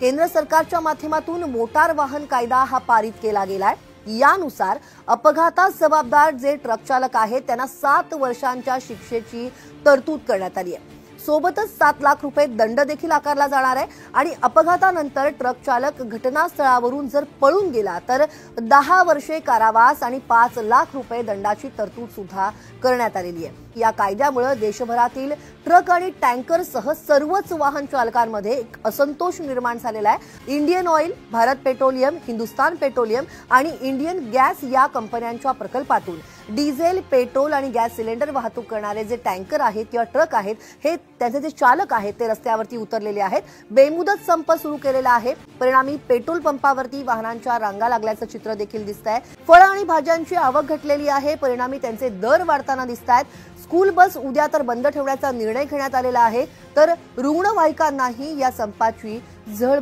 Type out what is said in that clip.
केंद्र सरकारच्या माध्यमातून मोटार वाहन कायदा हा पारित केला गेलाय। यानुसार अपघातात जबाबदार जे ट्रक चालक आहेत त्यांना 7 वर्षांच्या शिक्षेची तरतूद करण्यात आली आहे। सोबतच 7 लाख रुपये दंड देखील आकारला जाणार आहे आणि अपघातानंतर ट्रक चालक घटनास्थळावरून जर पळून गेला तर 10 वर्षे कारावास आणि 5 लाख रुपये दंडाची तरतूद सुद्धा करण्यात आलेली आहे। या कायद्यामुळे देशभरातील ट्रक आणि टँकरसह सर्वच वाहन चालकांमध्ये एक असंतोष निर्माण झालेला आहे। Indian oil, Bharat petroleum, Hindustan petroleum आणि इंडियन गॅस या कंपन्यांच्या प्रकल्पातून डिझेल, पेट्रोल आणि गॅस सिलेंडर वाहतूक करणारे जे टँकर आहेत किंवा ट्रक आहेत हे त्यांचे जे चालक आहेत ते रस्त्यावरती उतरलेले आहेत। बेमुदत संप सुरू केलेला आहे। परिणामी पेट्रोल पंपावरती वाहनांच्या रांगा लागल्याचं चित्र देखील दिसतंय। फळ आणि भाज्यांची आवक घटलेली आहे, परिणामी त्यांचे दर वाढताना दिसतायत। स्कूल बस उद्या तर बंद ठेवण्याचा निर्णय घेण्यात आलेला आहे, तर रुग्णवाहिकांनाही या संपाची झळ